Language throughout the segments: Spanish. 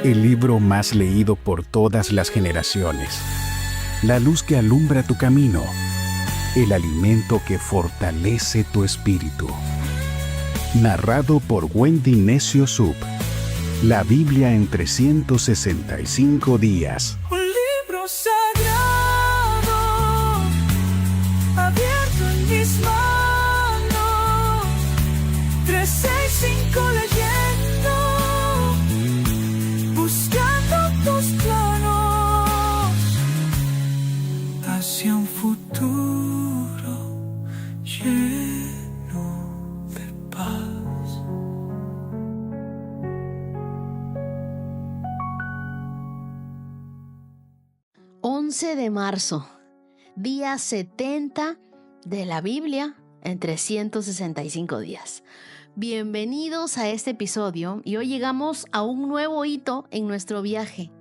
el libro más leído por todas las generaciones, la luz que alumbra tu camino, el alimento que fortalece tu espíritu. Narrado por Wendy Necio Sub. La Biblia en 365 días. Un libro sagrado, abierto en mis manos, 365 leyendo, buscando tus planos, hacia un futuro lleno de paz. 11 de marzo, día 70 de la Biblia en 365 días. Bienvenidos a este episodio y hoy llegamos a un nuevo hito en nuestro viaje.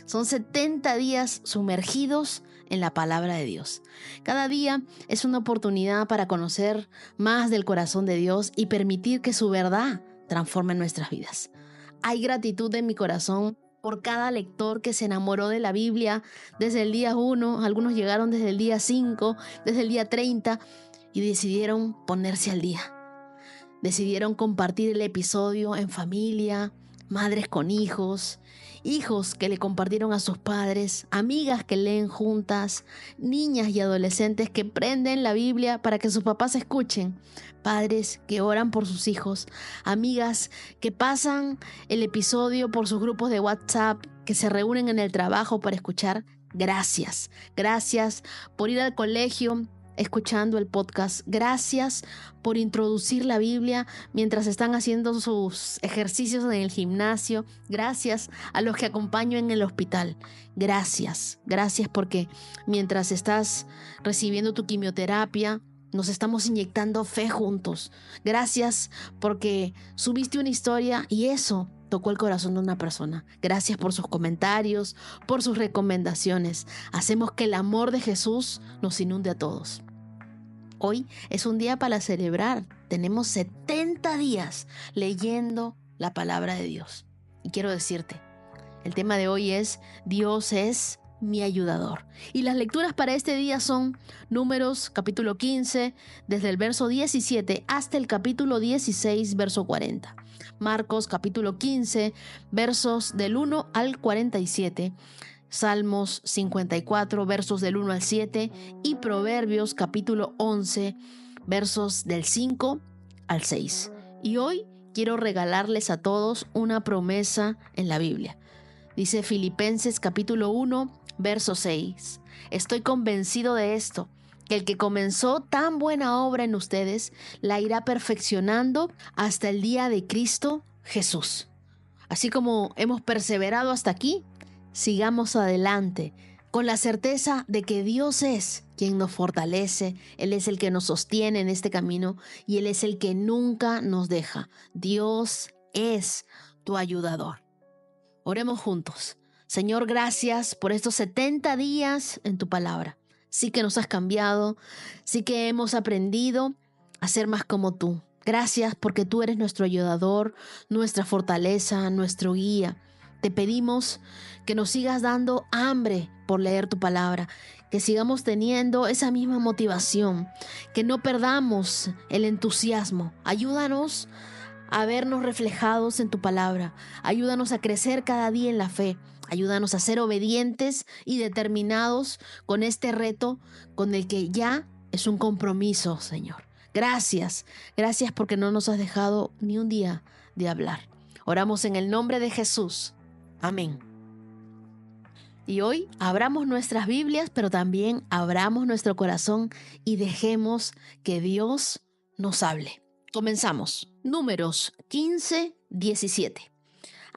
Son 70 días sumergidos en la palabra de Dios. Cada día es una oportunidad para conocer más del corazón de Dios y permitir que su verdad transforme nuestras vidas. Hay gratitud en mi corazón por cada lector que se enamoró de la Biblia desde el día 1, algunos llegaron desde el día 5, desde el día 30 y decidieron ponerse al día. Decidieron compartir el episodio en familia, madres con hijos, hijos que le compartieron a sus padres, amigas que leen juntas, niñas y adolescentes que prenden la Biblia para que sus papás escuchen, padres que oran por sus hijos, amigas que pasan el episodio por sus grupos de WhatsApp, que se reúnen en el trabajo para escuchar. Gracias por ir al colegio escuchando el podcast. Gracias por introducir la Biblia mientras están haciendo sus ejercicios en el gimnasio. Gracias a los que acompaño en el hospital. Gracias porque mientras estás recibiendo tu quimioterapia, nos estamos inyectando fe juntos. Gracias porque subiste una historia y eso tocó el corazón de una persona. Gracias por sus comentarios, por sus recomendaciones. Hacemos que el amor de Jesús nos inunde a todos. Hoy es un día para celebrar. Tenemos 70 días leyendo la palabra de Dios. Y quiero decirte, el tema de hoy es Dios es mi ayudador. Y las lecturas para este día son Números capítulo 15, desde el verso 17 hasta el capítulo 16, verso 40. Marcos capítulo 15, versos del 1 al 47. Salmos 54, versos del 1 al 7 y Proverbios capítulo 11, versos del 5 al 6. Y hoy quiero regalarles a todos una promesa en la Biblia. Dice Filipenses capítulo 1, verso 6. Estoy convencido de esto, que el que comenzó tan buena obra en ustedes la irá perfeccionando hasta el día de Cristo Jesús. Así como hemos perseverado hasta aquí, sigamos adelante con la certeza de que Dios es quien nos fortalece. Él es el que nos sostiene en este camino y Él es el que nunca nos deja. Dios es tu ayudador. Oremos juntos. Señor, gracias por estos 70 días en tu palabra. Sí que nos has cambiado, sí que hemos aprendido a ser más como tú. Gracias porque tú eres nuestro ayudador, nuestra fortaleza, nuestro guía. Te pedimos que nos sigas dando hambre por leer tu palabra, que sigamos teniendo esa misma motivación, que no perdamos el entusiasmo. Ayúdanos a vernos reflejados en tu palabra. Ayúdanos a crecer cada día en la fe. Ayúdanos a ser obedientes y determinados con este reto con el que ya es un compromiso, Señor. Gracias porque no nos has dejado ni un día de hablar. Oramos en el nombre de Jesús. Amén. Y hoy abramos nuestras Biblias, pero también abramos nuestro corazón y dejemos que Dios nos hable. Comenzamos. Números 15, 17.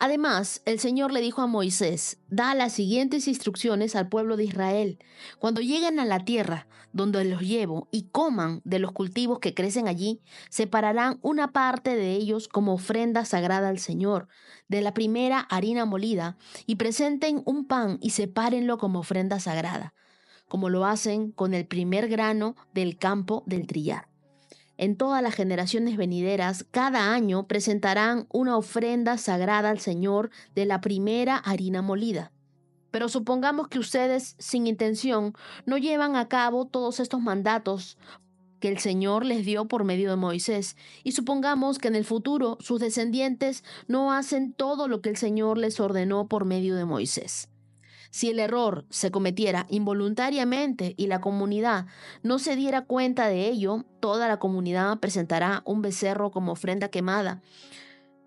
Además, el Señor le dijo a Moisés: da las siguientes instrucciones al pueblo de Israel. Cuando lleguen a la tierra donde los llevo y coman de los cultivos que crecen allí, separarán una parte de ellos como ofrenda sagrada al Señor, de la primera harina molida, y presenten un pan y sepárenlo como ofrenda sagrada, como lo hacen con el primer grano del campo del trillar. En todas las generaciones venideras, cada año presentarán una ofrenda sagrada al Señor de la primera harina molida. Pero supongamos que ustedes, sin intención, no llevan a cabo todos estos mandatos que el Señor les dio por medio de Moisés, y supongamos que en el futuro sus descendientes no hacen todo lo que el Señor les ordenó por medio de Moisés. Si el error se cometiera involuntariamente y la comunidad no se diera cuenta de ello, toda la comunidad presentará un becerro como ofrenda quemada,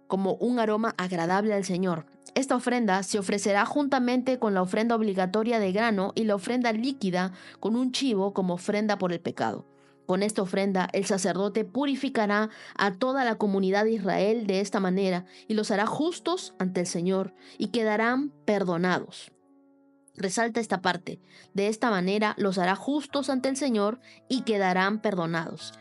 como un aroma agradable al Señor. Esta ofrenda se ofrecerá juntamente con la ofrenda obligatoria de grano y la ofrenda líquida con un chivo como ofrenda por el pecado. Con esta ofrenda el sacerdote purificará a toda la comunidad de Israel de esta manera y los hará justos ante el Señor y quedarán perdonados. Resalta esta parte. De esta manera los hará justos ante el Señor y quedarán perdonados.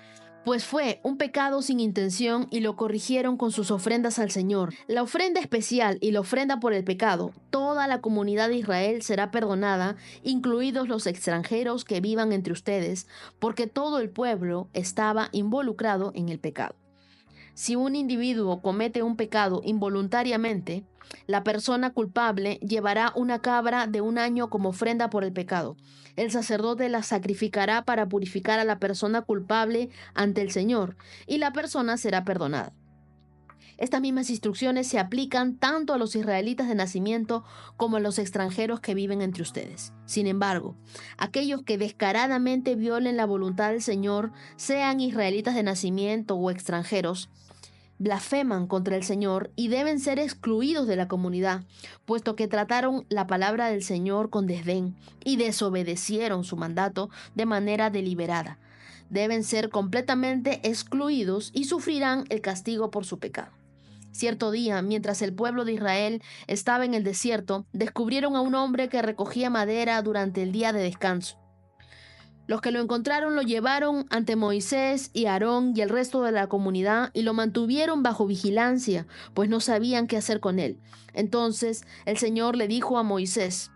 Pues fue un pecado sin intención y lo corrigieron con sus ofrendas al Señor. La ofrenda especial y la ofrenda por el pecado, toda la comunidad de Israel será perdonada, incluidos los extranjeros que vivan entre ustedes, porque todo el pueblo estaba involucrado en el pecado. Si un individuo comete un pecado involuntariamente, la persona culpable llevará una cabra de un año como ofrenda por el pecado. El sacerdote la sacrificará para purificar a la persona culpable ante el Señor, y la persona será perdonada. Estas mismas instrucciones se aplican tanto a los israelitas de nacimiento como a los extranjeros que viven entre ustedes. Sin embargo, aquellos que descaradamente violen la voluntad del Señor, sean israelitas de nacimiento o extranjeros, blasfeman contra el Señor y deben ser excluidos de la comunidad, puesto que trataron la palabra del Señor con desdén y desobedecieron su mandato de manera deliberada. Deben ser completamente excluidos y sufrirán el castigo por su pecado. Cierto día, mientras el pueblo de Israel estaba en el desierto, descubrieron a un hombre que recogía madera durante el día de descanso. Los que lo encontraron lo llevaron ante Moisés y Aarón y el resto de la comunidad y lo mantuvieron bajo vigilancia, pues no sabían qué hacer con él. Entonces el Señor le dijo a Moisés: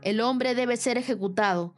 «El hombre debe ser ejecutado.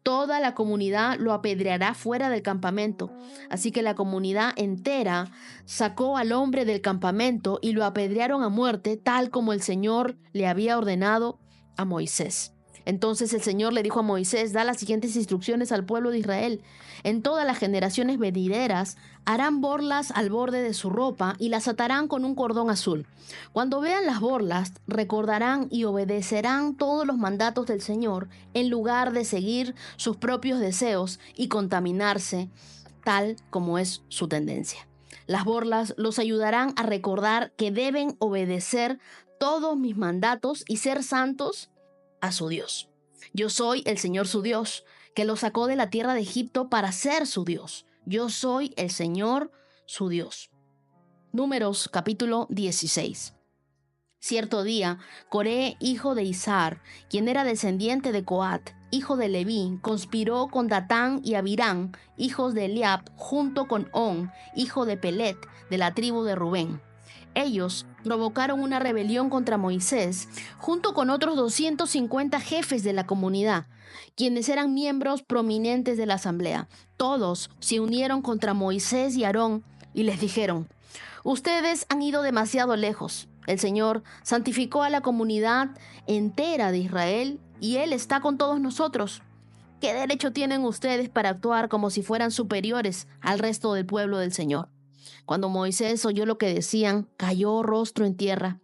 Toda la comunidad lo apedreará fuera del campamento». Así que la comunidad entera sacó al hombre del campamento y lo apedrearon a muerte, tal como el Señor le había ordenado a Moisés. Entonces el Señor le dijo a Moisés: «Da las siguientes instrucciones al pueblo de Israel. En todas las generaciones venideras harán borlas al borde de su ropa y las atarán con un cordón azul. Cuando vean las borlas, recordarán y obedecerán todos los mandatos del Señor, en lugar de seguir sus propios deseos y contaminarse, tal como es su tendencia. Las borlas los ayudarán a recordar que deben obedecer todos mis mandatos y ser santos a su Dios. Yo soy el Señor su Dios, que lo sacó de la tierra de Egipto para ser su Dios. Yo soy el Señor su Dios». Números capítulo 16. Cierto día, Coré, hijo de Izhar, quien era descendiente de Coat, hijo de Leví, conspiró con Datán y Abirán, hijos de Eliab, junto con On, hijo de Pelet, de la tribu de Rubén. Ellos provocaron una rebelión contra Moisés, junto con otros 250 jefes de la comunidad, quienes eran miembros prominentes de la asamblea. Todos se unieron contra Moisés y Aarón y les dijeron: «Ustedes han ido demasiado lejos. El Señor santificó a la comunidad entera de Israel y Él está con todos nosotros. ¿Qué derecho tienen ustedes para actuar como si fueran superiores al resto del pueblo del Señor?». Cuando Moisés oyó lo que decían, cayó rostro en tierra.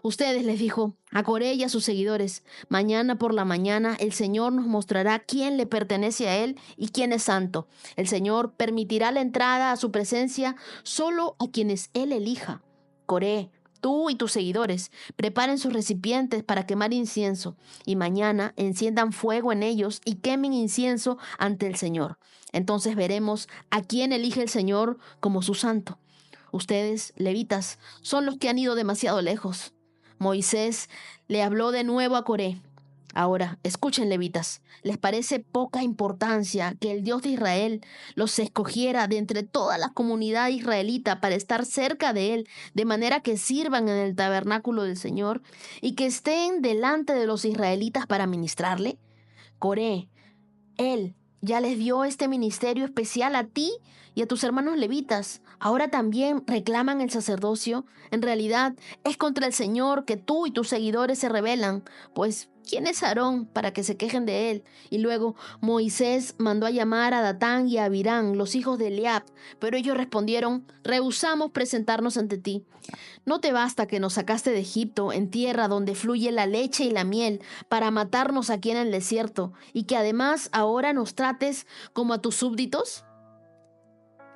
«Ustedes», les dijo a Coré y a sus seguidores, «mañana por la mañana el Señor nos mostrará quién le pertenece a Él y quién es santo. El Señor permitirá la entrada a su presencia solo a quienes Él elija. Coré, tú y tus seguidores preparen sus recipientes para quemar incienso y mañana enciendan fuego en ellos y quemen incienso ante el Señor. Entonces veremos a quién elige el Señor como su santo. Ustedes, levitas, son los que han ido demasiado lejos». Moisés le habló de nuevo a Coré: «Ahora, escuchen, levitas, ¿les parece poca importancia que el Dios de Israel los escogiera de entre toda la comunidad israelita para estar cerca de Él, de manera que sirvan en el tabernáculo del Señor y que estén delante de los israelitas para ministrarle? Coré, él ya les dio este ministerio especial a ti y a tus hermanos levitas. Ahora también reclaman el sacerdocio. En realidad es contra el Señor que tú y tus seguidores se rebelan, pues ¿quién es Aarón para que se quejen de él? Y luego Moisés mandó a llamar a Datán y a Abirán, los hijos de Eliab, pero ellos respondieron: rehusamos presentarnos ante ti. ¿No te basta que nos sacaste de Egipto, en tierra donde fluye la leche y la miel, para matarnos aquí en el desierto, y que además ahora nos trates como a tus súbditos?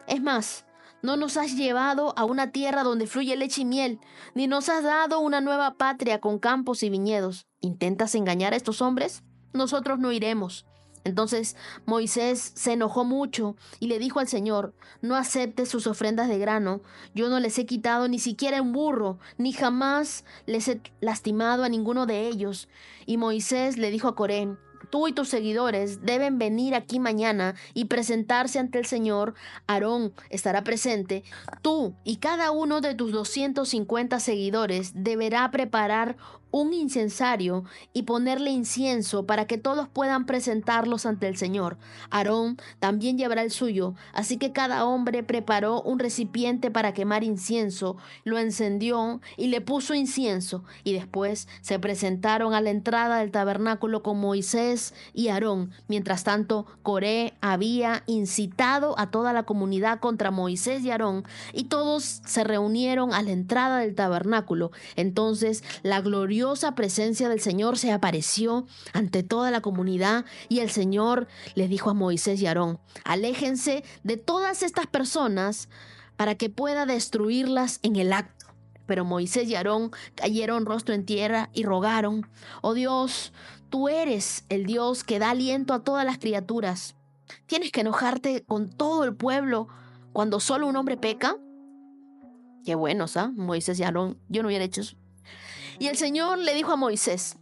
Es más, no nos has llevado a una tierra donde fluye leche y miel, ni nos has dado una nueva patria con campos y viñedos. ¿Intentas engañar a estos hombres? Nosotros no iremos. Entonces Moisés se enojó mucho y le dijo al Señor: no aceptes sus ofrendas de grano. Yo no les he quitado ni siquiera un burro, ni jamás les he lastimado a ninguno de ellos. Y Moisés le dijo a Coré: tú y tus seguidores deben venir aquí mañana y presentarse ante el Señor. Aarón estará presente. Tú y cada uno de tus 250 seguidores deberá preparar un incensario y ponerle incienso para que todos puedan presentarlos ante el Señor. Aarón también llevará el suyo, así que cada hombre preparó un recipiente para quemar incienso, lo encendió y le puso incienso, y después se presentaron a la entrada del tabernáculo con Moisés y Aarón. Mientras tanto, Coré había incitado a toda la comunidad contra Moisés y Aarón, y todos se reunieron a la entrada del tabernáculo. Entonces la gloriosa presencia del Señor se apareció ante toda la comunidad, y el Señor les dijo a Moisés y Aarón: aléjense de todas estas personas para que pueda destruirlas en el acto. Pero Moisés y Aarón cayeron rostro en tierra y rogaron: oh Dios, tú eres el Dios que da aliento a todas las criaturas. ¿Tienes que enojarte con todo el pueblo cuando solo un hombre peca? Qué buenos, ¿ah? Moisés y Aarón. Yo no hubiera hecho eso. Y el Señor le dijo a Moisés: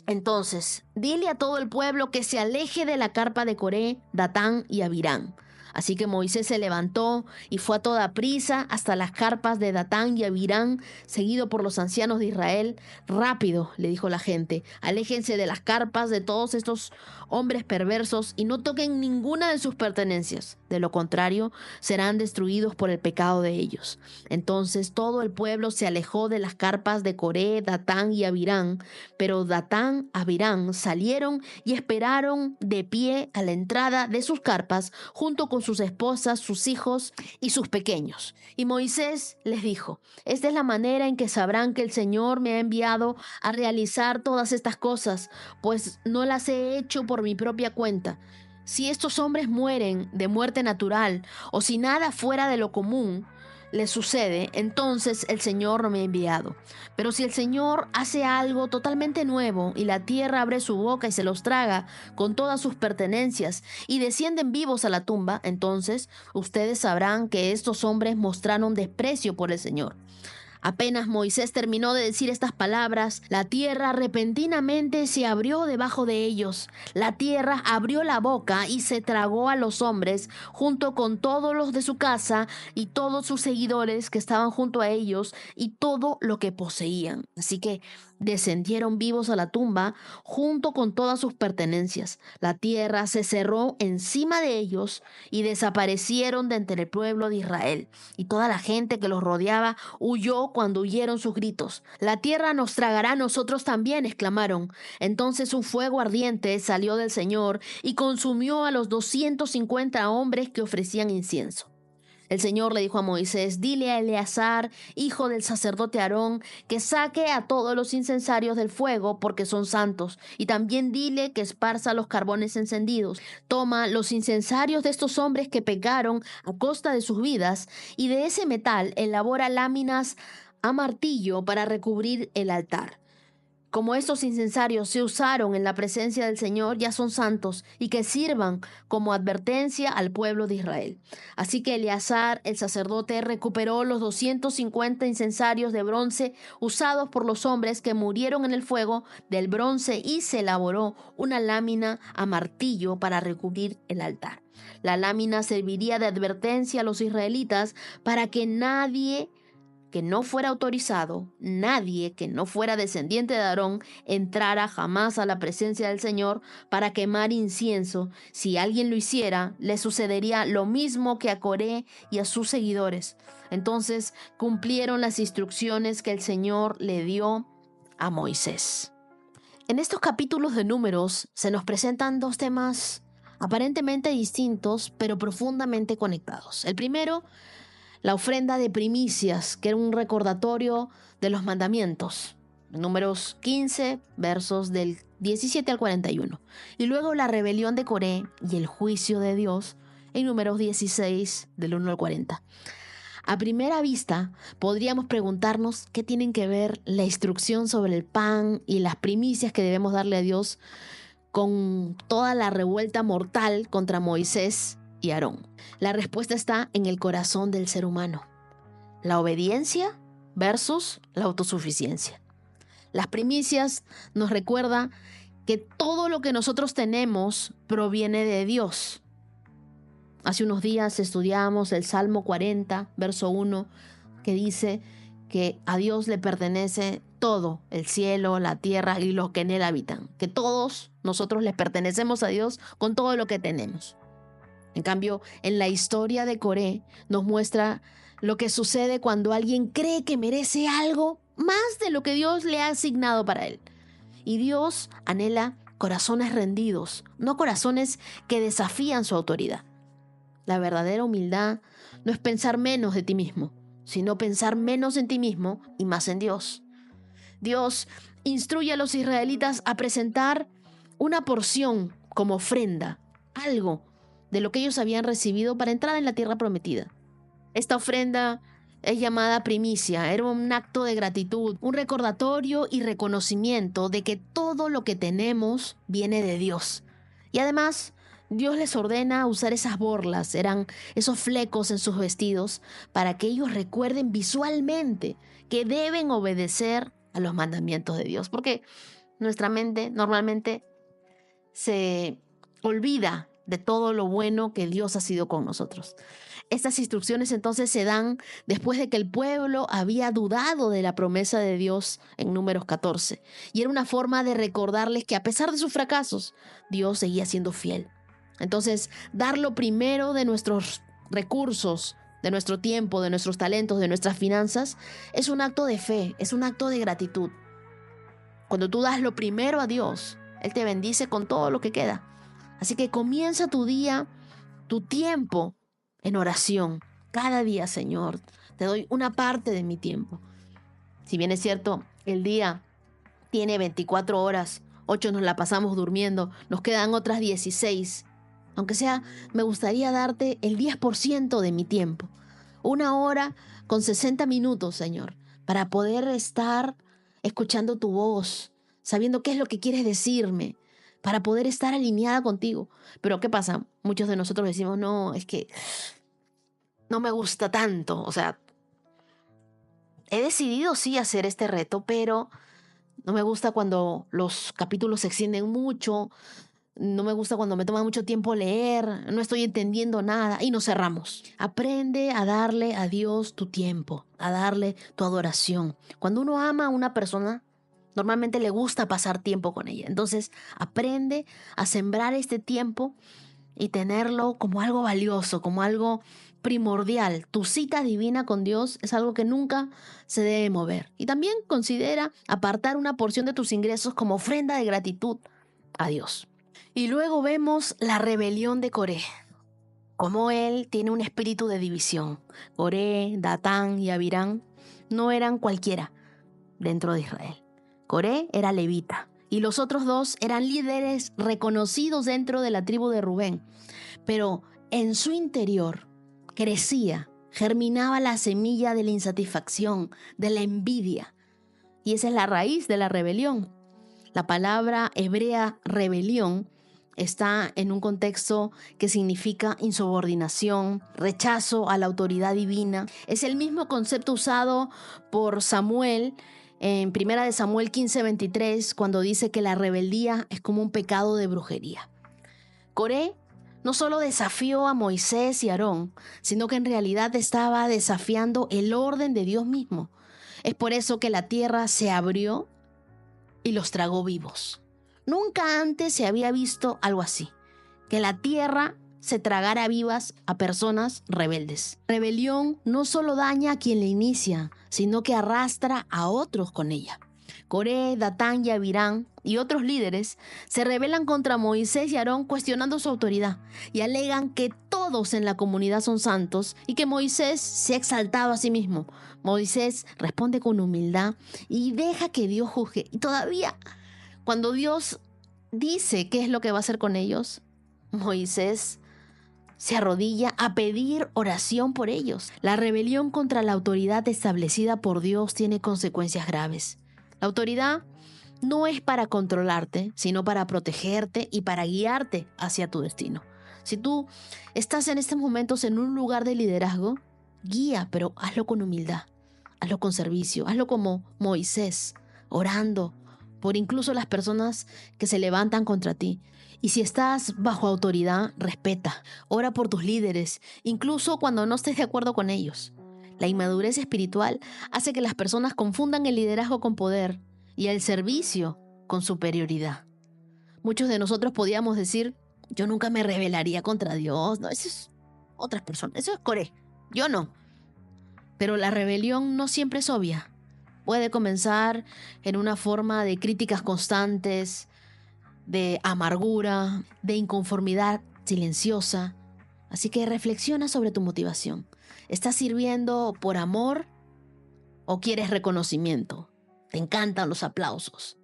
entonces, dile a todo el pueblo que se aleje de la carpa de Coré, Datán y Abirán. Así que Moisés se levantó y fue a toda prisa hasta las carpas de Datán y Abirán, seguido por los ancianos de Israel. Rápido, le dijo la gente, aléjense de las carpas de todos estos hombres perversos y no toquen ninguna de sus pertenencias. De lo contrario, serán destruidos por el pecado de ellos. Entonces todo el pueblo se alejó de las carpas de Coré, Datán y Abirán, pero Datán, Abirán salieron y esperaron de pie a la entrada de sus carpas, junto con sus esposas, sus hijos y sus pequeños. Y Moisés les dijo: esta es la manera en que sabrán que el Señor me ha enviado a realizar todas estas cosas, pues no las he hecho por mi propia cuenta. Si estos hombres mueren de muerte natural, o si nada fuera de lo común les sucede, entonces el Señor no me ha enviado. Pero si el Señor hace algo totalmente nuevo y la tierra abre su boca y se los traga con todas sus pertenencias y descienden vivos a la tumba, entonces ustedes sabrán que estos hombres mostraron desprecio por el Señor. Apenas Moisés terminó de decir estas palabras, la tierra repentinamente se abrió debajo de ellos. La tierra abrió la boca y se tragó a los hombres, junto con todos los de su casa y todos sus seguidores que estaban junto a ellos y todo lo que poseían. Así que descendieron vivos a la tumba junto con todas sus pertenencias. La tierra se cerró encima de ellos y desaparecieron de entre el pueblo de Israel. Y toda la gente que los rodeaba huyó cuando oyeron sus gritos. La tierra nos tragará a nosotros también, exclamaron. Entonces un fuego ardiente salió del Señor y consumió a los 250 hombres que ofrecían incienso. El Señor le dijo a Moisés: dile a Eleazar, hijo del sacerdote Aarón, que saque a todos los incensarios del fuego, porque son santos. Y también dile que esparza los carbones encendidos. Toma los incensarios de estos hombres que pecaron a costa de sus vidas, y de ese metal elabora láminas a martillo para recubrir el altar. Como estos incensarios se usaron en la presencia del Señor, ya son santos, y que sirvan como advertencia al pueblo de Israel. Así que Eleazar, el sacerdote, recuperó los 250 incensarios de bronce usados por los hombres que murieron en el fuego del bronce, y se elaboró una lámina a martillo para recubrir el altar. La lámina serviría de advertencia a los israelitas para que nadie que no fuera autorizado, nadie que no fuera descendiente de Aarón entrara jamás a la presencia del Señor para quemar incienso. Si alguien lo hiciera, le sucedería lo mismo que a Coré y a sus seguidores. Entonces cumplieron las instrucciones que el Señor le dio a Moisés. En estos capítulos de Números se nos presentan dos temas aparentemente distintos, pero profundamente conectados. El primero, la ofrenda de primicias, que era un recordatorio de los mandamientos. Números 15, versos del 17 al 41. Y luego la rebelión de Coré y el juicio de Dios en Números 16, del 1 al 40. A primera vista, podríamos preguntarnos qué tienen que ver la instrucción sobre el pan y las primicias que debemos darle a Dios con toda la revuelta mortal contra Moisés y Aarón. La respuesta está en el corazón del ser humano. La obediencia versus la autosuficiencia. Las primicias nos recuerdan que todo lo que nosotros tenemos proviene de Dios. Hace unos días estudiamos el Salmo 40, verso 1, que dice que a Dios le pertenece todo, el cielo, la tierra y los que en él habitan. Que todos nosotros les pertenecemos a Dios con todo lo que tenemos. En cambio, en la historia de Coré nos muestra lo que sucede cuando alguien cree que merece algo más de lo que Dios le ha asignado para él. Y Dios anhela corazones rendidos, no corazones que desafían su autoridad. La verdadera humildad no es pensar menos de ti mismo, sino pensar menos en ti mismo y más en Dios. Dios instruye a los israelitas a presentar una porción como ofrenda, algo de lo que ellos habían recibido para entrar en la tierra prometida. Esta ofrenda es llamada primicia, era un acto de gratitud, un recordatorio y reconocimiento de que todo lo que tenemos viene de Dios. Y además, Dios les ordena usar esas borlas, eran esos flecos en sus vestidos, para que ellos recuerden visualmente que deben obedecer a los mandamientos de Dios. Porque nuestra mente normalmente se olvida de todo lo bueno que Dios ha sido con nosotros. Estas instrucciones entonces se dan después de que el pueblo había dudado de la promesa de Dios en Números 14. Y era una forma de recordarles que a pesar de sus fracasos, Dios seguía siendo fiel. Entonces, dar lo primero de nuestros recursos, de nuestro tiempo, de nuestros talentos, de nuestras finanzas, es un acto de fe, es un acto de gratitud. Cuando tú das lo primero a Dios, Él te bendice con todo lo que queda. Así que comienza tu día, tu tiempo en oración. Cada día, Señor, te doy una parte de mi tiempo. Si bien es cierto, el día tiene 24 horas, 8 nos la pasamos durmiendo, nos quedan otras 16. Aunque sea, me gustaría darte el 10% de mi tiempo. 1 hora con 60 minutos, Señor, para poder estar escuchando tu voz, sabiendo qué es lo que quieres decirme, para poder estar alineada contigo. Pero ¿qué pasa? Muchos de nosotros decimos, no, es que no me gusta tanto. O sea, he decidido sí hacer este reto, pero no me gusta cuando los capítulos se extienden mucho. No me gusta cuando me toma mucho tiempo leer, no estoy entendiendo nada y nos cerramos. Aprende a darle a Dios tu tiempo, a darle tu adoración. Cuando uno ama a una persona, normalmente le gusta pasar tiempo con ella. Entonces, aprende a sembrar este tiempo y tenerlo como algo valioso, como algo primordial. Tu cita divina con Dios es algo que nunca se debe mover. Y también considera apartar una porción de tus ingresos como ofrenda de gratitud a Dios. Y luego vemos la rebelión de Coré, como él tiene un espíritu de división. Coré, Datán y Abirán no eran cualquiera dentro de Israel. Coré era levita y los otros dos eran líderes reconocidos dentro de la tribu de Rubén. Pero en su interior crecía, germinaba la semilla de la insatisfacción, de la envidia. Y esa es la raíz de la rebelión. La palabra hebrea rebelión está en un contexto que significa insubordinación, rechazo a la autoridad divina. Es el mismo concepto usado por Samuel en 1 Samuel 15:23, cuando dice que la rebeldía es como un pecado de brujería. Coré no solo desafió a Moisés y Aarón, sino que en realidad estaba desafiando el orden de Dios mismo. Es por eso que la tierra se abrió y los tragó vivos. Nunca antes se había visto algo así, que la tierra se tragara vivas a personas rebeldes. Rebelión no solo daña a quien la inicia, sino que arrastra a otros con ella. Coré, Datán y Abirán y otros líderes se rebelan contra Moisés y Aarón cuestionando su autoridad y alegan que todos en la comunidad son santos y que Moisés se ha exaltado a sí mismo. Moisés responde con humildad y deja que Dios juzgue. Y todavía, cuando Dios dice qué es lo que va a hacer con ellos, Moisés se arrodilla a pedir oración por ellos. La rebelión contra la autoridad establecida por Dios tiene consecuencias graves. La autoridad no es para controlarte, sino para protegerte y para guiarte hacia tu destino. Si tú estás en estos momentos en un lugar de liderazgo, guía, pero hazlo con humildad, hazlo con servicio, hazlo como Moisés, orando por incluso las personas que se levantan contra ti. Y si estás bajo autoridad, respeta, ora por tus líderes, incluso cuando no estés de acuerdo con ellos. La inmadurez espiritual hace que las personas confundan el liderazgo con poder y el servicio con superioridad. Muchos de nosotros podíamos decir, yo nunca me rebelaría contra Dios. No, eso es otras personas, eso es Coré, yo no. Pero la rebelión no siempre es obvia. Puede comenzar en una forma de críticas constantes, de amargura, de inconformidad silenciosa. Así que reflexiona sobre tu motivación. ¿Estás sirviendo por amor o quieres reconocimiento? ¿Te encantan los aplausos?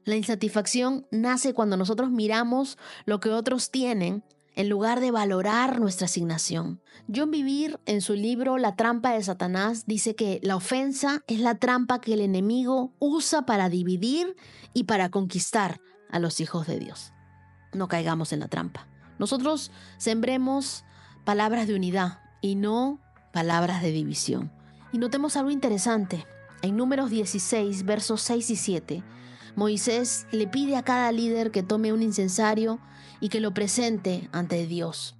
La insatisfacción nace cuando nosotros miramos lo que otros tienen en lugar de valorar nuestra asignación. John Bevere, en su libro La trampa de Satanás, dice que la ofensa es la trampa que el enemigo usa para dividir y para conquistar a los hijos de Dios. No caigamos en la trampa. Nosotros sembremos palabras de unidad y no palabras de división. Y notemos algo interesante. En Números 16, versos 6 y 7, Moisés le pide a cada líder que tome un incensario y que lo presente ante Dios.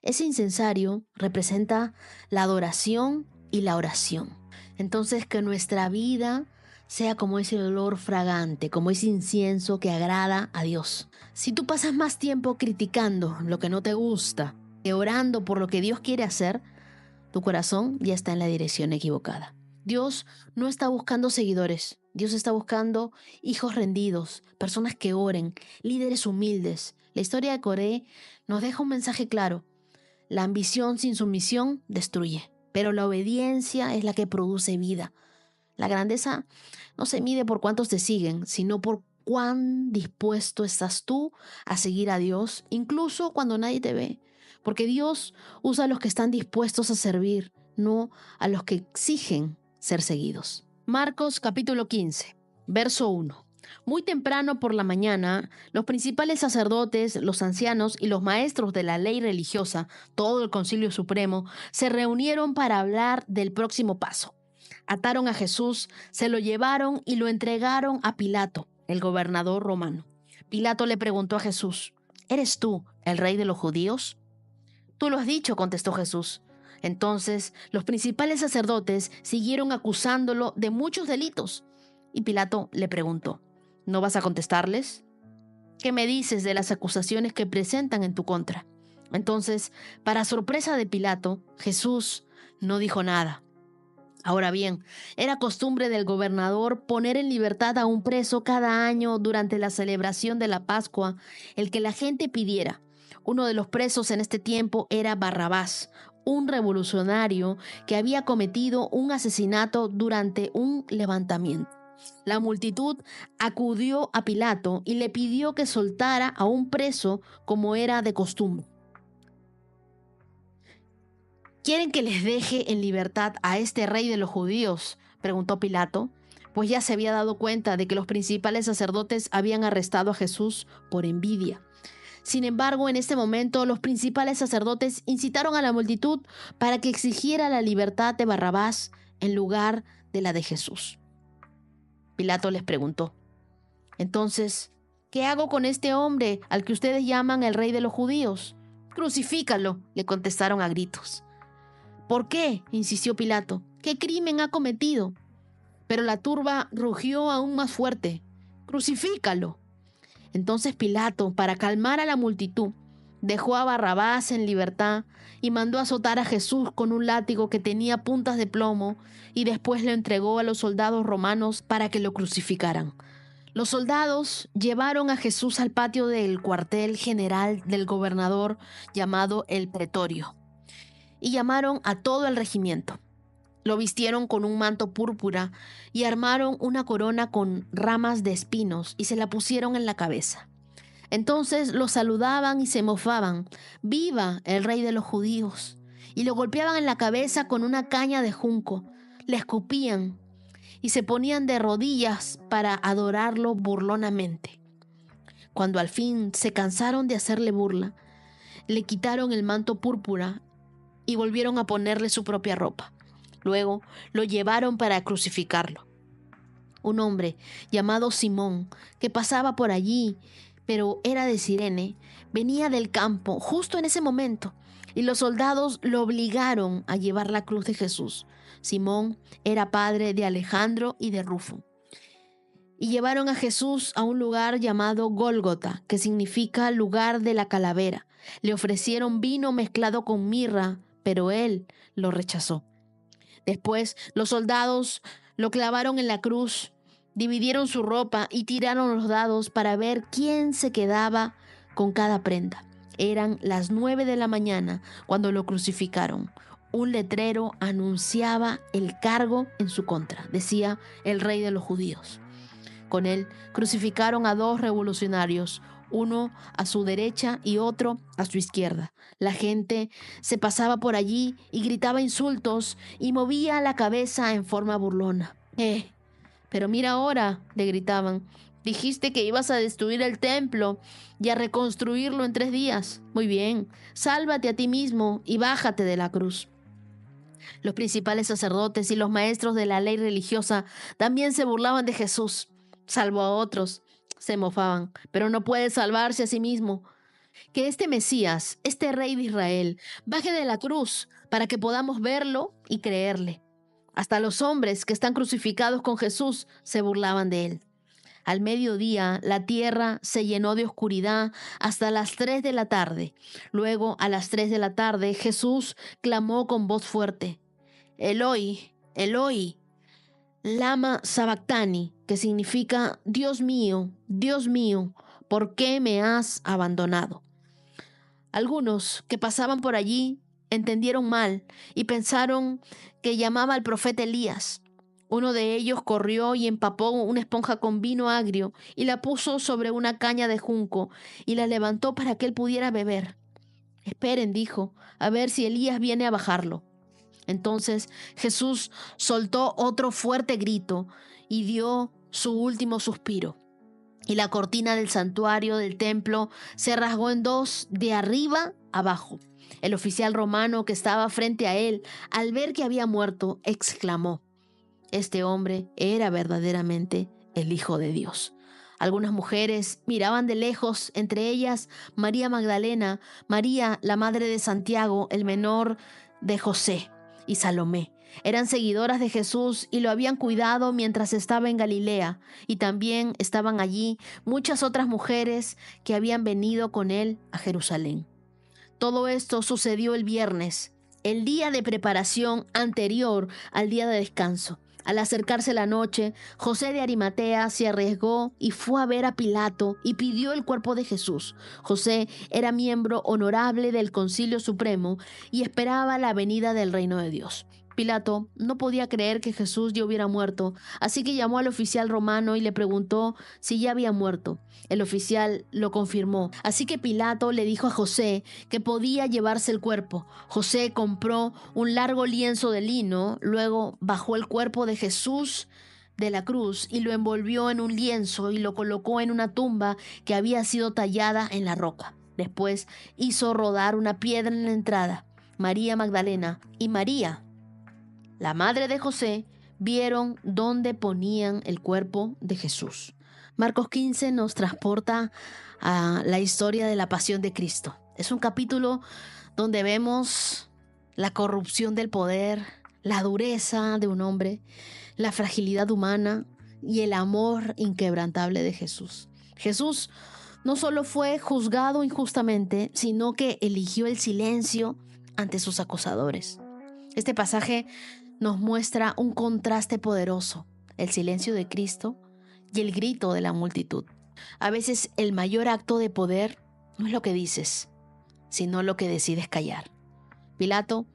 Ese incensario representa la adoración y la oración. Entonces, que nuestra vida sea como ese olor fragante, como ese incienso que agrada a Dios. Si tú pasas más tiempo criticando lo que no te gusta que orando por lo que Dios quiere hacer, tu corazón ya está en la dirección equivocada. Dios no está buscando seguidores. Dios está buscando hijos rendidos, personas que oren, líderes humildes. La historia de Coré nos deja un mensaje claro. La ambición sin sumisión destruye, pero la obediencia es la que produce vida. La grandeza no se mide por cuántos te siguen, sino por cuán dispuesto estás tú a seguir a Dios, incluso cuando nadie te ve. Porque Dios usa a los que están dispuestos a servir, no a los que exigen ser seguidos. Marcos capítulo 15, verso 1. Muy temprano por la mañana, los principales sacerdotes, los ancianos y los maestros de la ley religiosa, todo el Concilio Supremo, se reunieron para hablar del próximo paso. Ataron a Jesús, se lo llevaron y lo entregaron a Pilato, el gobernador romano. Pilato le preguntó a Jesús, ¿eres tú el rey de los judíos? Tú lo has dicho, contestó Jesús. Entonces los principales sacerdotes siguieron acusándolo de muchos delitos. Y Pilato le preguntó, ¿no vas a contestarles? ¿Qué me dices de las acusaciones que presentan en tu contra? Entonces, para sorpresa de Pilato, Jesús no dijo nada. Ahora bien, era costumbre del gobernador poner en libertad a un preso cada año durante la celebración de la Pascua, el que la gente pidiera. Uno de los presos en este tiempo era Barrabás, un revolucionario que había cometido un asesinato durante un levantamiento. La multitud acudió a Pilato y le pidió que soltara a un preso como era de costumbre. ¿Quieren que les deje en libertad a este rey de los judíos?, preguntó Pilato, pues ya se había dado cuenta de que los principales sacerdotes habían arrestado a Jesús por envidia. Sin embargo, en este momento, los principales sacerdotes incitaron a la multitud para que exigiera la libertad de Barrabás en lugar de la de Jesús. Pilato les preguntó, entonces, ¿qué hago con este hombre al que ustedes llaman el rey de los judíos? «Crucifícalo», le contestaron a gritos. «¿Por qué?», insistió Pilato. «¿Qué crimen ha cometido?». Pero la turba rugió aún más fuerte. «¡Crucifícalo!». Entonces Pilato, para calmar a la multitud, dejó a Barrabás en libertad y mandó azotar a Jesús con un látigo que tenía puntas de plomo, y después lo entregó a los soldados romanos para que lo crucificaran. Los soldados llevaron a Jesús al patio del cuartel general del gobernador llamado el Pretorio y llamaron a todo el regimiento. Lo vistieron con un manto púrpura y armaron una corona con ramas de espinos y se la pusieron en la cabeza. Entonces lo saludaban y se mofaban: «¡Viva el rey de los judíos!», y lo golpeaban en la cabeza con una caña de junco, le escupían y se ponían de rodillas para adorarlo burlonamente. Cuando al fin se cansaron de hacerle burla, le quitaron el manto púrpura y volvieron a ponerle su propia ropa. Luego lo llevaron para crucificarlo. Un hombre llamado Simón, que pasaba por allí, pero era de Cirene, venía del campo justo en ese momento, y los soldados lo obligaron a llevar la cruz de Jesús. Simón era padre de Alejandro y de Rufo. Y llevaron a Jesús a un lugar llamado Gólgota, que significa lugar de la calavera. Le ofrecieron vino mezclado con mirra, pero él lo rechazó. Después los soldados lo clavaron en la cruz, dividieron su ropa y tiraron los dados para ver quién se quedaba con cada prenda. Eran las 9 de la mañana cuando lo crucificaron. Un letrero anunciaba el cargo en su contra. Decía: «El rey de los judíos». Con él crucificaron a 2 revolucionarios, uno a su derecha y otro a su izquierda. La gente se pasaba por allí y gritaba insultos y movía la cabeza en forma burlona. Pero mira ahora», le gritaban, «dijiste que ibas a destruir el templo y a reconstruirlo en 3 días. Muy bien, sálvate a ti mismo y bájate de la cruz». Los principales sacerdotes y los maestros de la ley religiosa también se burlaban de Jesús. Salvó a otros, se mofaban, pero no puede salvarse a sí mismo. Que este Mesías, este rey de Israel, baje de la cruz para que podamos verlo y creerle. Hasta los hombres que están crucificados con Jesús se burlaban de él. Al mediodía, la tierra se llenó de oscuridad hasta las 3 de la tarde. Luego, a las 3 de la tarde, Jesús clamó con voz fuerte: «Eloi, Eloi, lama sabactani», que significa: Dios mío, ¿por qué me has abandonado?». Algunos que pasaban por allí entendieron mal y pensaron que llamaba al profeta Elías. Uno de ellos corrió y empapó una esponja con vino agrio y la puso sobre una caña de junco y la levantó para que él pudiera beber. «Esperen», dijo, «a ver si Elías viene a bajarlo». Entonces Jesús soltó otro fuerte grito y dio su último suspiro. Y la cortina del santuario del templo se rasgó en 2 de arriba abajo. El oficial romano que estaba frente a él, al ver que había muerto, exclamó: «Este hombre era verdaderamente el Hijo de Dios». Algunas mujeres miraban de lejos, entre ellas María Magdalena, María, la madre de Santiago, el menor de José, y Salomé. Eran seguidoras de Jesús y lo habían cuidado mientras estaba en Galilea, y también estaban allí muchas otras mujeres que habían venido con él a Jerusalén. Todo esto sucedió el viernes, el día de preparación anterior al día de descanso. Al acercarse la noche, José de Arimatea se arriesgó y fue a ver a Pilato y pidió el cuerpo de Jesús. José era miembro honorable del Concilio Supremo y esperaba la venida del reino de Dios. Pilato no podía creer que Jesús ya hubiera muerto, así que llamó al oficial romano y le preguntó si ya había muerto. El oficial lo confirmó, así que Pilato le dijo a José que podía llevarse el cuerpo. José compró un largo lienzo de lino, luego bajó el cuerpo de Jesús de la cruz y lo envolvió en un lienzo y lo colocó en una tumba que había sido tallada en la roca. Después hizo rodar una piedra en la entrada. María Magdalena y María, la madre de José, vieron dónde ponían el cuerpo de Jesús. Marcos 15 nos transporta a la historia de la pasión de Cristo. Es un capítulo donde vemos la corrupción del poder, la dureza de un hombre, la fragilidad humana y el amor inquebrantable de Jesús. Jesús no solo fue juzgado injustamente, sino que eligió el silencio ante sus acusadores. Este pasaje nos muestra un contraste poderoso, el silencio de Cristo y el grito de la multitud. A veces el mayor acto de poder no es lo que dices, sino lo que decides callar. Pilato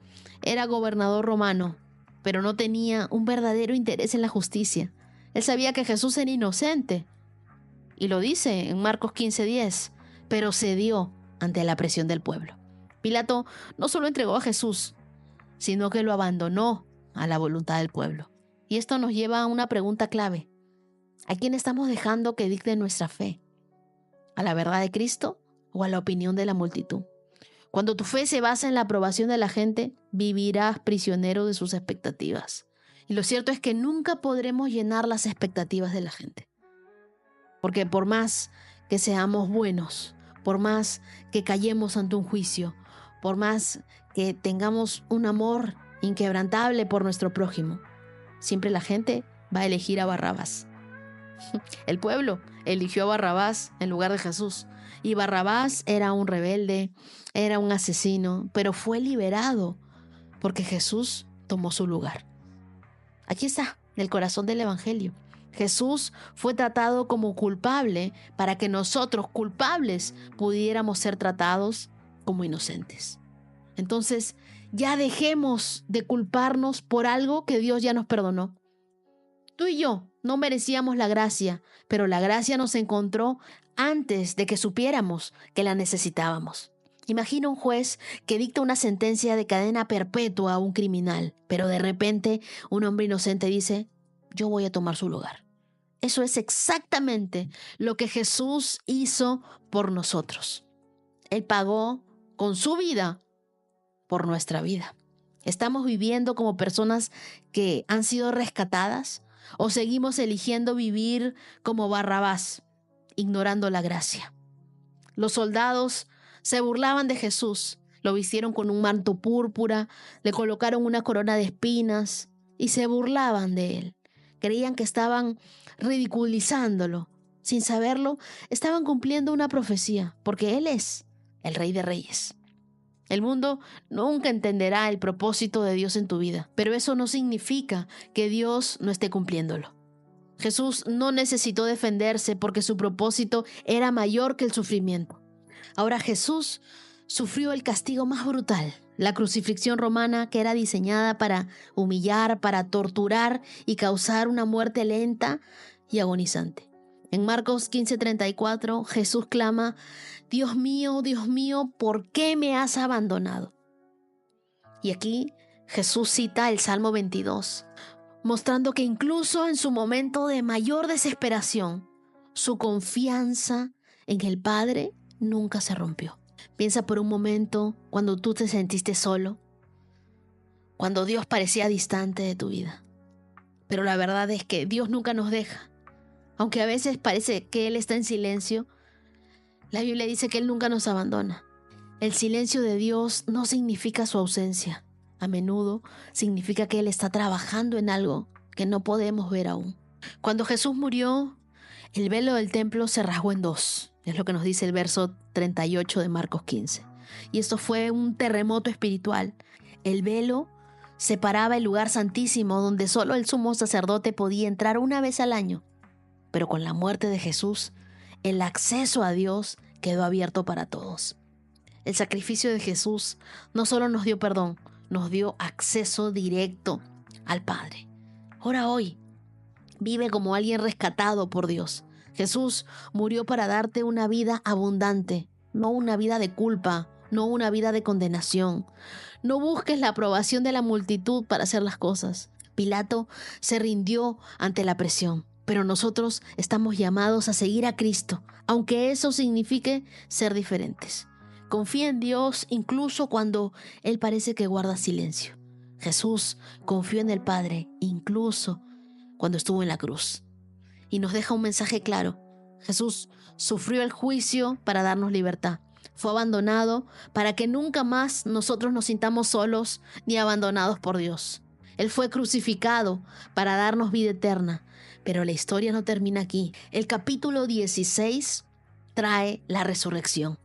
era gobernador romano, pero no tenía un verdadero interés en la justicia. Él sabía que Jesús era inocente, y lo dice en Marcos 15:10, pero cedió ante la presión del pueblo. Pilato no solo entregó a Jesús, sino que lo abandonó a la voluntad del pueblo. Y esto nos lleva a una pregunta clave. ¿A quién estamos dejando que dicte nuestra fe? ¿A la verdad de Cristo o a la opinión de la multitud? Cuando tu fe se basa en la aprobación de la gente, vivirás prisionero de sus expectativas. Y lo cierto es que nunca podremos llenar las expectativas de la gente. Porque por más que seamos buenos, por más que callemos ante un juicio, por más que tengamos un amor inquebrantable por nuestro prójimo, siempre la gente va a elegir a Barrabás. El pueblo eligió a Barrabás en lugar de Jesús. Y Barrabás era un rebelde, era un asesino, pero fue liberado porque Jesús tomó su lugar. Aquí está el corazón del Evangelio. Jesús fue tratado como culpable para que nosotros, culpables, pudiéramos ser tratados como inocentes. Entonces, ya dejemos de culparnos por algo que Dios ya nos perdonó. Tú y yo no merecíamos la gracia, pero la gracia nos encontró antes de que supiéramos que la necesitábamos. Imagina un juez que dicta una sentencia de cadena perpetua a un criminal, pero de repente un hombre inocente dice, yo voy a tomar su lugar. Eso es exactamente lo que Jesús hizo por nosotros. Él pagó con su vida por nuestra vida. ¿Estamos viviendo como personas que han sido rescatadas o seguimos eligiendo vivir como Barrabás, ignorando la gracia? Los soldados se burlaban de Jesús, lo vistieron con un manto púrpura, le colocaron una corona de espinas y se burlaban de él. Creían que estaban ridiculizándolo. Sin saberlo, estaban cumpliendo una profecía, porque Él es el Rey de Reyes. El mundo nunca entenderá el propósito de Dios en tu vida, pero eso no significa que Dios no esté cumpliéndolo. Jesús no necesitó defenderse porque su propósito era mayor que el sufrimiento. Ahora Jesús sufrió el castigo más brutal, la crucifixión romana, que era diseñada para humillar, para torturar y causar una muerte lenta y agonizante. En Marcos 15:34, Jesús clama, Dios mío, ¿por qué me has abandonado? Y aquí Jesús cita el Salmo 22, mostrando que incluso en su momento de mayor desesperación, su confianza en el Padre nunca se rompió. Piensa por un momento cuando tú te sentiste solo, cuando Dios parecía distante de tu vida. Pero la verdad es que Dios nunca nos deja. Aunque a veces parece que Él está en silencio, la Biblia dice que Él nunca nos abandona. El silencio de Dios no significa su ausencia. A menudo significa que Él está trabajando en algo que no podemos ver aún. Cuando Jesús murió, el velo del templo se rasgó en dos. Es lo que nos dice el verso 38 de Marcos 15. Y esto fue un terremoto espiritual. El velo separaba el lugar santísimo donde solo el sumo sacerdote podía entrar una vez al año. Pero con la muerte de Jesús, el acceso a Dios quedó abierto para todos. El sacrificio de Jesús no solo nos dio perdón, nos dio acceso directo al Padre. Ora hoy, vive como alguien rescatado por Dios. Jesús murió para darte una vida abundante, no una vida de culpa, no una vida de condenación. No busques la aprobación de la multitud para hacer las cosas. Pilato se rindió ante la presión, pero nosotros estamos llamados a seguir a Cristo, aunque eso signifique ser diferentes. Confía en Dios incluso cuando Él parece que guarda silencio. Jesús confió en el Padre incluso cuando estuvo en la cruz. Y nos deja un mensaje claro. Jesús sufrió el juicio para darnos libertad. Fue abandonado para que nunca más nosotros nos sintamos solos ni abandonados por Dios. Él fue crucificado para darnos vida eterna. Pero la historia no termina aquí. El capítulo 16 trae la resurrección.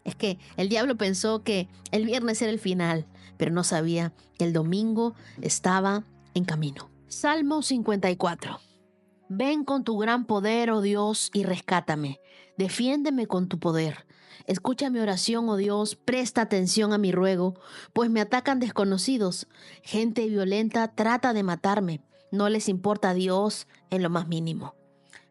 Es que el diablo pensó que el viernes era el final, pero no sabía que el domingo estaba en camino. Salmo 54. Ven con tu gran poder, oh Dios, y rescátame. Defiéndeme con tu poder. Escucha mi oración, oh Dios, presta atención a mi ruego, pues me atacan desconocidos. Gente violenta trata de matarme. No les importa a Dios en lo más mínimo.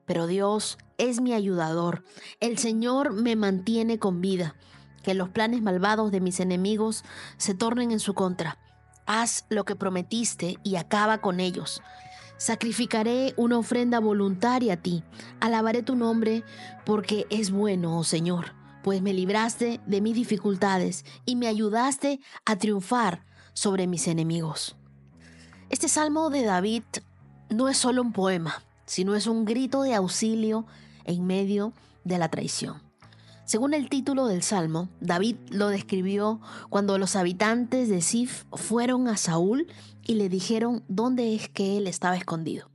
Pero Dios es mi ayudador. El Señor me mantiene con vida. Que los planes malvados de mis enemigos se tornen en su contra. Haz lo que prometiste y acaba con ellos. Sacrificaré una ofrenda voluntaria a ti. Alabaré tu nombre porque es bueno, oh Señor, pues me libraste de mis dificultades y me ayudaste a triunfar sobre mis enemigos. Este salmo de David no es solo un poema, sino es un grito de auxilio en medio de la traición. Según el título del salmo, David lo describió cuando los habitantes de Zif fueron a Saúl y le dijeron dónde es que él estaba escondido.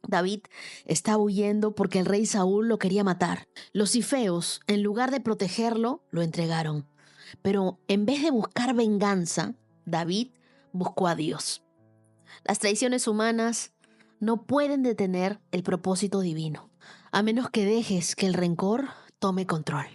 David estaba huyendo porque el rey Saúl lo quería matar. Los zifeos, en lugar de protegerlo, lo entregaron. Pero en vez de buscar venganza, David buscó a Dios. Las traiciones humanas no pueden detener el propósito divino, a menos que dejes que el rencor tome control.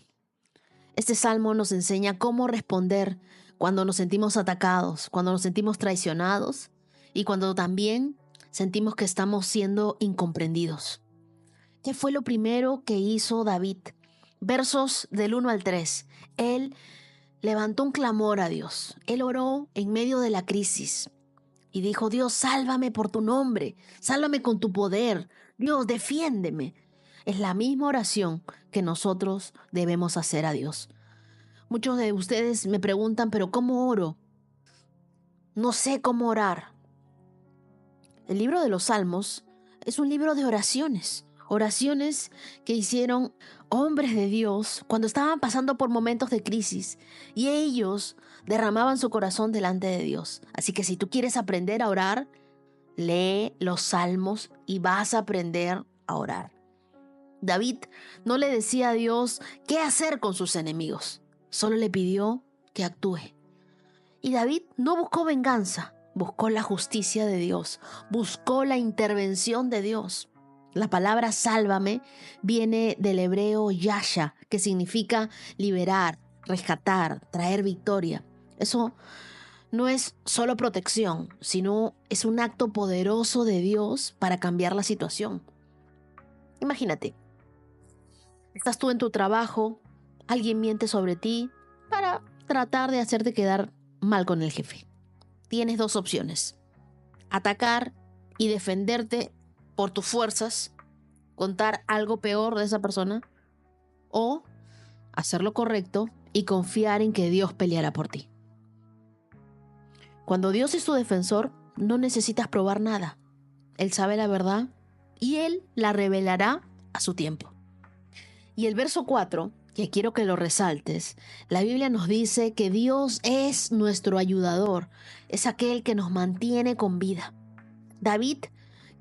Este salmo nos enseña cómo responder cuando nos sentimos atacados, cuando nos sentimos traicionados y cuando también sentimos que estamos siendo incomprendidos. ¿Qué fue lo primero que hizo David? Versos del 1 al 3. Él levantó un clamor a Dios. Él oró en medio de la crisis y dijo: Dios, sálvame por tu nombre, sálvame con tu poder. Dios, defiéndeme. Es la misma oración que nosotros debemos hacer a Dios. Muchos de ustedes me preguntan, ¿pero cómo oro? No sé cómo orar. El libro de los Salmos es un libro de oraciones. Oraciones que hicieron hombres de Dios cuando estaban pasando por momentos de crisis y ellos derramaban su corazón delante de Dios. Así que si tú quieres aprender a orar, lee los Salmos y vas a aprender a orar. David no le decía a Dios qué hacer con sus enemigos, solo le pidió que actúe. Y David no buscó venganza, buscó la justicia de Dios, buscó la intervención de Dios. La palabra sálvame viene del hebreo yasha, que significa liberar, rescatar, traer victoria. Eso no es solo protección, sino es un acto poderoso de Dios para cambiar la situación. Imagínate, estás tú en tu trabajo, alguien miente sobre ti para tratar de hacerte quedar mal con el jefe. Tienes dos opciones: atacar y defenderte por tus fuerzas, contar algo peor de esa persona, o hacer lo correcto y confiar en que Dios peleará por ti. Cuando Dios es tu defensor, no necesitas probar nada. Él sabe la verdad y Él la revelará a su tiempo. Y el verso 4, que quiero que lo resaltes, la Biblia nos dice que Dios es nuestro ayudador, es aquel que nos mantiene con vida. David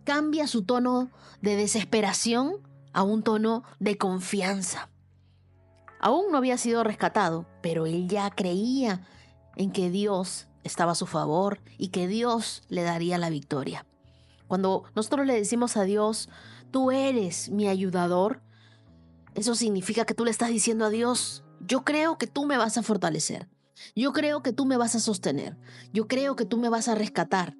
cambia su tono de desesperación a un tono de confianza. Aún no había sido rescatado, pero él ya creía en que Dios estaba a su favor y que Dios le daría la victoria. Cuando nosotros le decimos a Dios, tú eres mi ayudador, eso significa que tú le estás diciendo a Dios, yo creo que tú me vas a fortalecer, yo creo que tú me vas a sostener, yo creo que tú me vas a rescatar.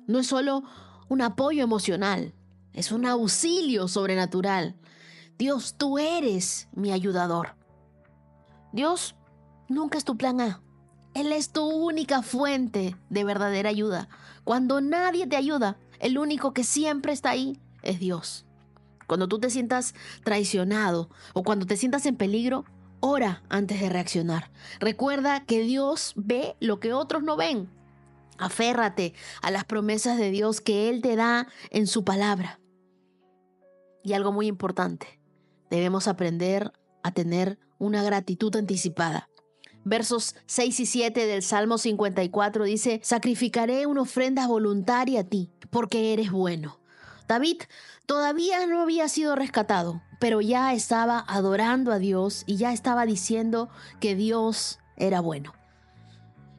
No es solo un apoyo emocional, es un auxilio sobrenatural. Dios, tú eres mi ayudador. Dios nunca es tu plan A. Él es tu única fuente de verdadera ayuda. Cuando nadie te ayuda, el único que siempre está ahí es Dios. Cuando tú te sientas traicionado o cuando te sientas en peligro, ora antes de reaccionar. Recuerda que Dios ve lo que otros no ven. Aférrate a las promesas de Dios que Él te da en su palabra. Y algo muy importante, Debemos aprender a tener una gratitud anticipada. Versos 6 y 7 del Salmo 54 dice: sacrificaré una ofrenda voluntaria a ti, porque eres bueno. David todavía no había sido rescatado, pero ya estaba adorando a Dios y ya estaba diciendo que Dios era bueno.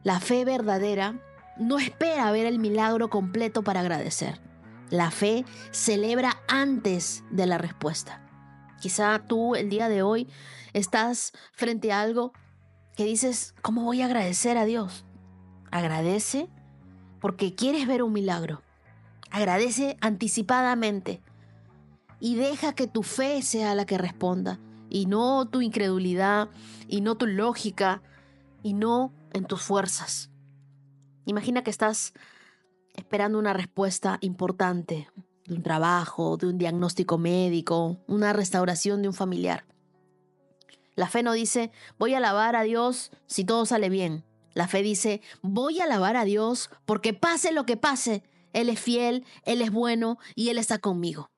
La fe verdadera no espera ver el milagro completo para agradecer. La fe celebra antes de la respuesta. Quizá tú el día de hoy estás frente a algo que dices: ¿cómo voy a agradecer a Dios? Agradece porque quieres ver un milagro. Agradece anticipadamente y deja que tu fe sea la que responda, y no tu incredulidad, y no tu lógica, y no en tus fuerzas. Imagina que estás esperando una respuesta importante de un trabajo, de un diagnóstico médico, una restauración de un familiar. La fe no dice: voy a alabar a Dios si todo sale bien. La fe dice: voy a alabar a Dios porque pase lo que pase, Él es fiel, Él es bueno y Él está conmigo.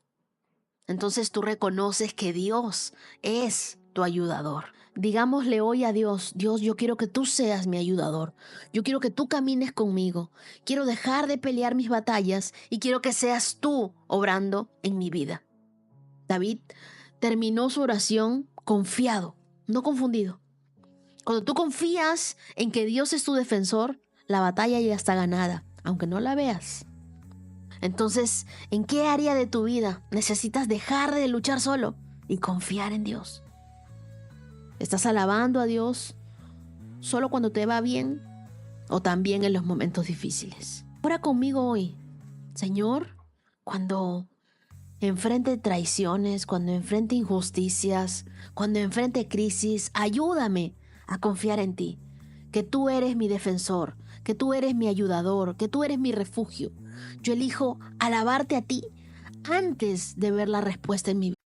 Entonces tú reconoces que Dios es tu ayudador. Digámosle hoy a Dios: Dios, yo quiero que tú seas mi ayudador. Yo quiero que tú camines conmigo. Quiero dejar de pelear mis batallas y quiero que seas tú obrando en mi vida. David terminó su oración confiado, no confundido. Cuando tú confías en que Dios es tu defensor, la batalla ya está ganada, aunque no la veas. Entonces, ¿en qué área de tu vida necesitas dejar de luchar solo y confiar en Dios? ¿Estás alabando a Dios solo cuando te va bien o también en los momentos difíciles? Ora conmigo hoy: Señor, cuando enfrente traiciones, cuando enfrente injusticias, cuando enfrente crisis, ayúdame a confiar en ti, que tú eres mi defensor, que tú eres mi ayudador, que tú eres mi refugio. Yo elijo alabarte a ti antes de ver la respuesta en mi vida.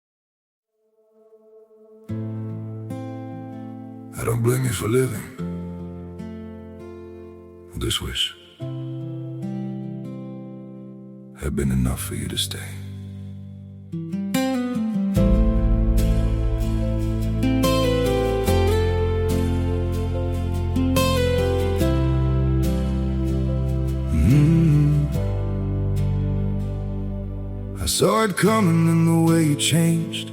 I don't blame you for living this wish had been enough for you to stay. I saw it coming in the way you changed,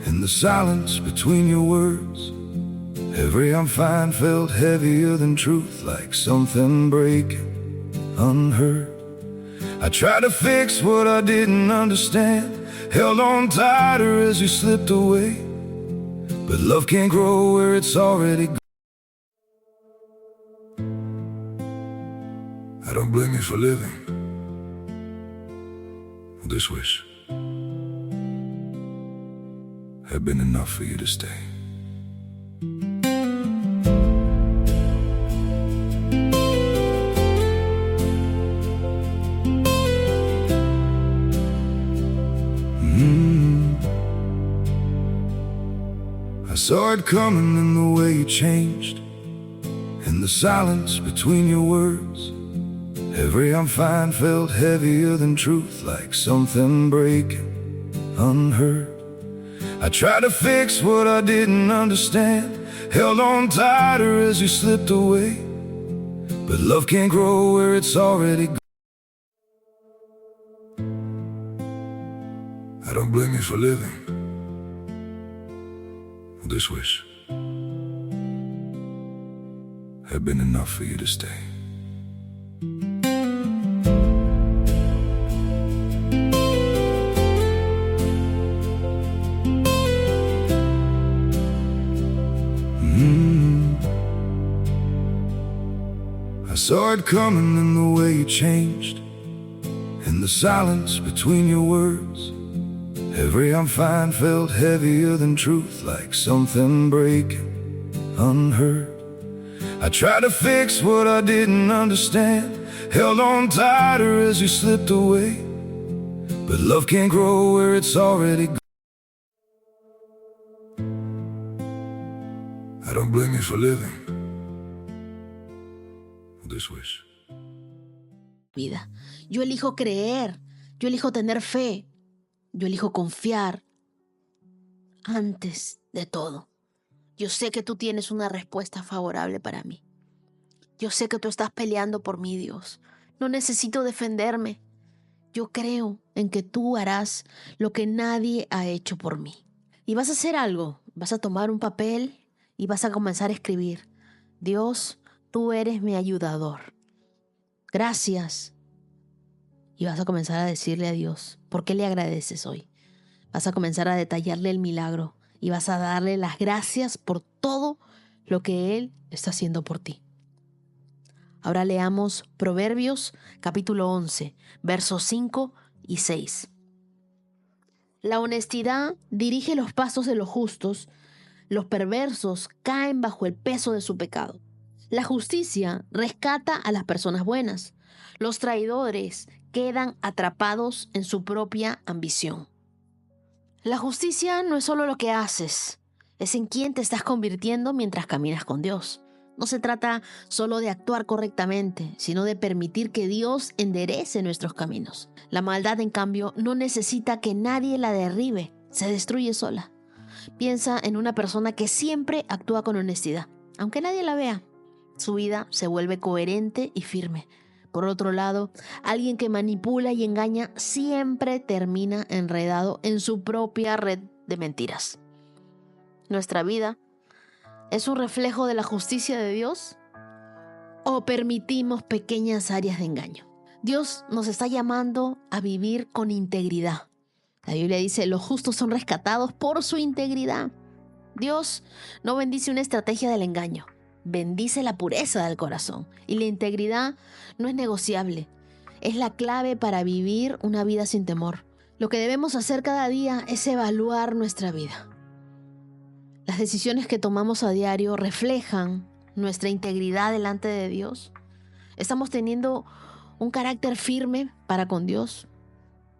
in the silence between your words. Every I'm fine felt heavier than truth, like something breaking unheard. I tried to fix what I didn't understand, held on tighter as you slipped away. But love can't grow where it's already gone. I don't blame you for living this wish had been enough for you to stay. I saw it coming in the way you changed, in the silence between your words. Every I'm fine felt heavier than truth, like something breaking unheard. I tried to fix what I didn't understand, held on tighter as you slipped away. But love can't grow where it's already gone. I don't blame you for living this wish had been enough for you to stay. I saw it coming in the way you changed, in the silence between your words. Every I'm fine felt heavier than truth, like something breaking unheard. I tried to fix what I didn't understand, held on tighter as you slipped away. But love can't grow where it's already gone. I don't blame you for living this wish. Vida. Yo elijo creer, yo elijo tener fe, yo elijo confiar. antes de todo. Yo sé que tú tienes una respuesta favorable para mí. Yo sé que tú estás peleando por mí, Dios. No necesito defenderme. Yo creo en que tú harás lo que nadie ha hecho por mí. Y vas a hacer algo. Vas a tomar un papel y vas a comenzar a escribir: Dios, tú eres mi ayudador. Gracias. Y vas a comenzar a decirle a Dios por qué le agradeces hoy. Vas a comenzar a detallarle el milagro y vas a darle las gracias por todo lo que Él está haciendo por ti. Ahora leamos Proverbios capítulo 11, versos 5 y 6. La honestidad dirige los pasos de los justos, los perversos caen bajo el peso de su pecado. La justicia rescata a las personas buenas, los traidores quedan atrapados en su propia ambición. La justicia no es solo lo que haces, es en quién te estás convirtiendo mientras caminas con Dios. No se trata solo de actuar correctamente, sino de permitir que Dios enderece nuestros caminos. La maldad, en cambio, no necesita que nadie la derribe, se destruye sola. Piensa en una persona que siempre actúa con honestidad, aunque nadie la vea. Su vida se vuelve coherente y firme. Por otro lado, alguien que manipula y engaña siempre termina enredado en su propia red de mentiras. Nuestra vida ¿es un reflejo de la justicia de Dios? ¿O permitimos pequeñas áreas de engaño? Dios nos está llamando a vivir con integridad. La Biblia dice: los justos son rescatados por su integridad. Dios no bendice una estrategia del engaño, bendice la pureza del corazón. Y la integridad no es negociable. Es la clave para vivir una vida sin temor. Lo que debemos hacer cada día es evaluar nuestra vida. Las decisiones que tomamos a diario reflejan nuestra integridad delante de Dios. ¿Estamos teniendo un carácter firme para con Dios?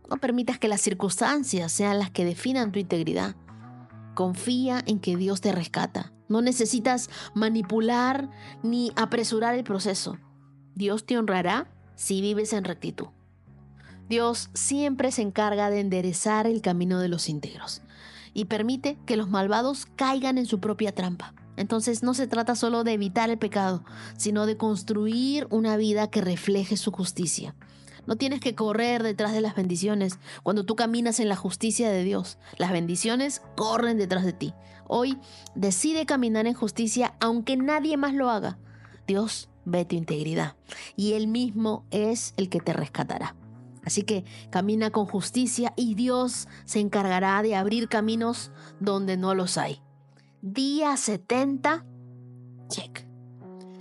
No permitas que las circunstancias sean las que definan tu integridad. Confía en que Dios te rescata. No necesitas manipular ni apresurar el proceso. Dios te honrará si vives en rectitud. Dios siempre se encarga de enderezar el camino de los íntegros y permite que los malvados caigan en su propia trampa. Entonces no se trata solo de evitar el pecado, sino de construir una vida que refleje su justicia. No tienes que correr detrás de las bendiciones. Cuando tú caminas en la justicia de Dios, las bendiciones corren detrás de ti. Hoy decide caminar en justicia aunque nadie más lo haga. Dios ve tu integridad y Él mismo es el que te rescatará. Así que camina con justicia y Dios se encargará de abrir caminos donde no los hay. Día 70, check.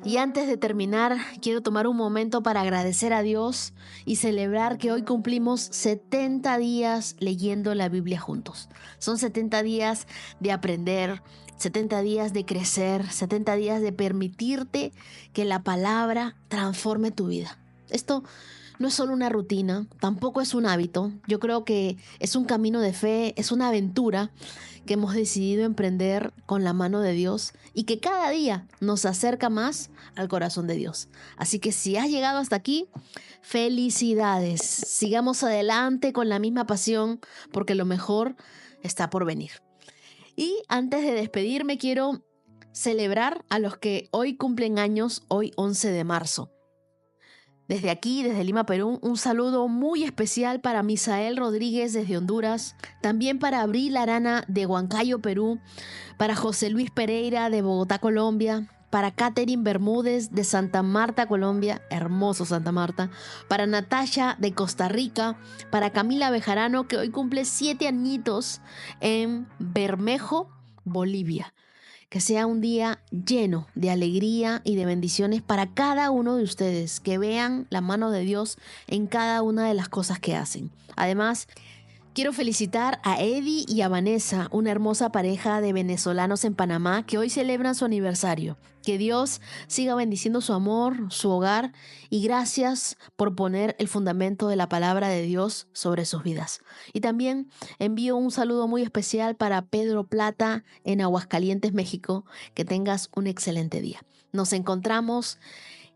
Y antes de terminar, quiero tomar un momento para agradecer a Dios y celebrar que hoy cumplimos 70 días leyendo la Biblia juntos. Son 70 días de aprender, 70 días de crecer, 70 días de permitirte que la palabra transforme tu vida. Esto no es solo una rutina, tampoco es un hábito. Yo creo que es un camino de fe, es una aventura que hemos decidido emprender con la mano de Dios y que cada día nos acerca más al corazón de Dios. Así que si has llegado hasta aquí, felicidades. Sigamos adelante con la misma pasión porque lo mejor está por venir. Y antes de despedirme, quiero celebrar a los que hoy cumplen años, hoy 11 de marzo. Desde aquí, desde Lima, Perú, un saludo muy especial para Misael Rodríguez desde Honduras, también para Abril Arana de Huancayo, Perú, para José Luis Pereira de Bogotá, Colombia, para Catherine Bermúdez de Santa Marta, Colombia, hermoso Santa Marta, para Natasha de Costa Rica, para Camila Bejarano, que hoy cumple 7 añitos en Bermejo, Bolivia. Que sea un día lleno de alegría y de bendiciones para cada uno de ustedes, que vean la mano de Dios en cada una de las cosas que hacen. Además, quiero felicitar a Eddie y a Vanessa, una hermosa pareja de venezolanos en Panamá que hoy celebran su aniversario. Que Dios siga bendiciendo su amor, su hogar y gracias por poner el fundamento de la palabra de Dios sobre sus vidas. Y también envío un saludo muy especial para Pedro Plata en Aguascalientes, México. Que tengas un excelente día. Nos encontramos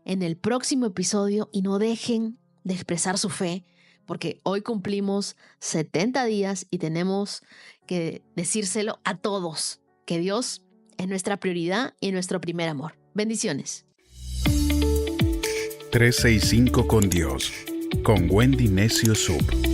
en el próximo episodio y no dejen de expresar su fe, porque hoy cumplimos 70 días y tenemos que decírselo a todos, que Dios es nuestra prioridad y nuestro primer amor. Bendiciones. 365 con Dios, con Wendy Necio Sub.